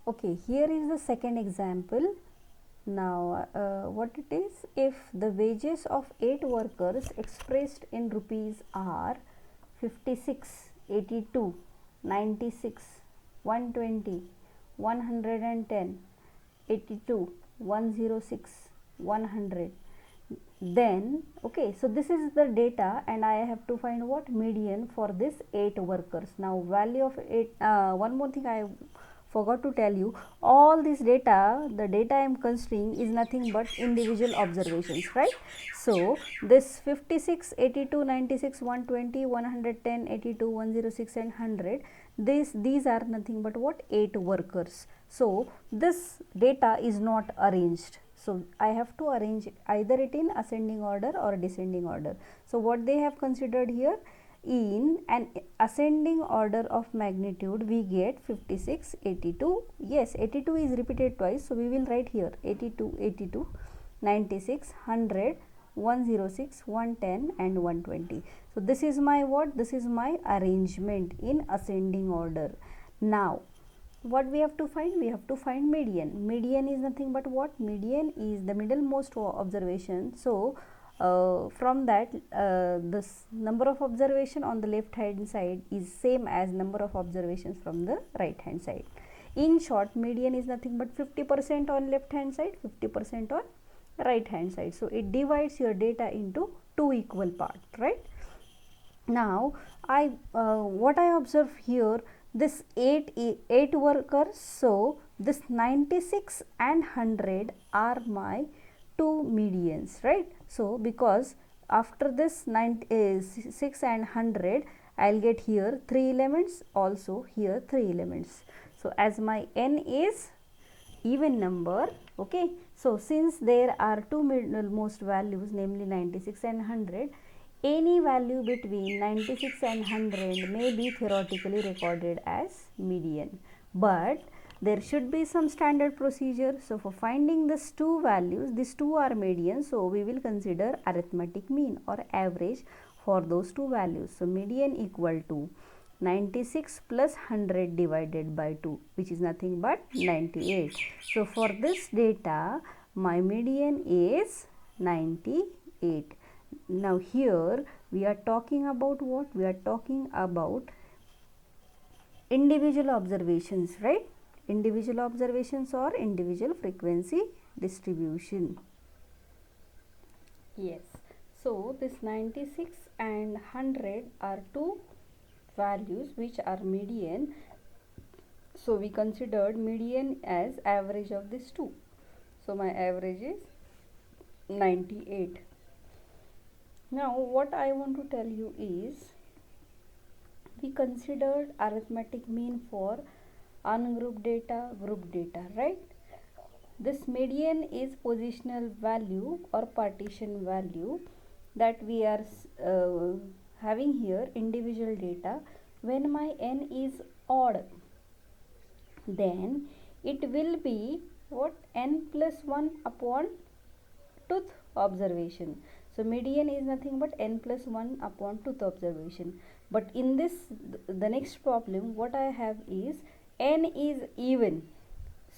Okay, here is the second example. Now, what it is, if the wages of 8 workers expressed in rupees are 56, 82, 96, 120, 110, 82, 106, 100, then okay, so this is the data and I have to find what median for this 8 workers. Now value of 8, one more thing I forgot to tell you, all this data, the data I am considering is nothing but individual observations, right? So this 56, 82, 96, 120, 110, 82, 106 and 100, these are nothing but what, 8 workers. So this data is not arranged, so I have to arrange either it in ascending order or descending order. So what they have considered here, in an ascending order of magnitude we get 56, 82, yes 82 is repeated twice, so we will write here 82, 82, 96, 100, 106, 110 and 120. So this is my what, this is my arrangement in ascending order. Now what we have to find, we have to find median. Median is nothing but what, median is the middlemost observation. So from that this number of observation on the left hand side is same as number of observations from the right hand side. In short, median is nothing but 50% on left hand side, 50% on right hand side. So it divides your data into two equal parts, right? Now what I observe here, this 8 workers, so this 96 and 100 are my two medians, right? So because after this 96 and 100 I'll get here 3 elements, also here 3 elements. So as my n is even number, okay, so since there are two middlemost values, namely 96 and 100, any value between 96 and 100 may be theoretically recorded as median, but there should be some standard procedure. So for finding these two values, these two are median, so we will consider arithmetic mean or average for those two values. So median equal to 96 plus 100 divided by 2, which is nothing but 98. So for this data my median is 98. Now here we are talking about what? We are talking about individual observations, right? Individual observations or individual frequency distribution. Yes. So this 96 and 100 are two values which are median. So we considered median as average of these two. So my average is 98. Now what I want to tell you is, we considered arithmetic mean for ungrouped data, group data, right? This median is positional value or partition value that we are having here individual data. When my n is odd, then it will be what, n plus 1 upon tooth observation. So median is nothing but n plus 1 upon tooth observation. But in this, the next problem what I have is n is even.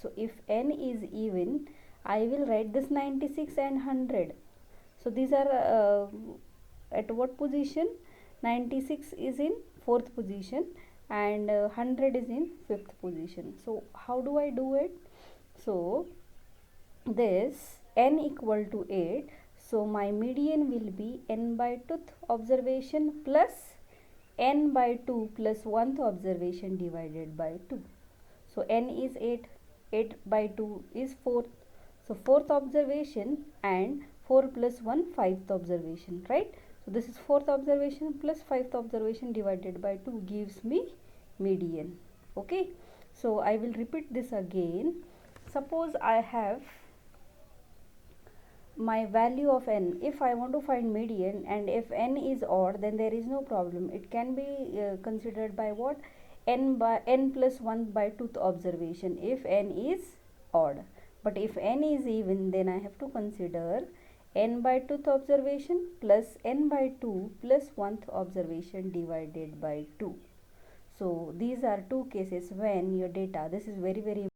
So if n is even, I will write this 96 and 100. So these are at what position? 96 is in 4th position and 100 is in 5th position. So how do I do it? So this n equal to 8, so my median will be n by 2th observation plus n by 2 plus 1th observation divided by 2. So n is 8, 8 by 2 is 4th. So 4th observation and 4 plus 1 5th observation, right? So this is 4th observation plus 5th observation divided by 2 gives me median. Okay, so I will repeat this again. Suppose I have my value of n. If I want to find median and if n is odd, then there is no problem. It can be considered by what? N by n plus 1 by 2th observation if n is odd. But if n is even, then I have to consider n by 2th observation plus n by 2 plus 1th observation divided by 2. So these are two cases when your data, this is very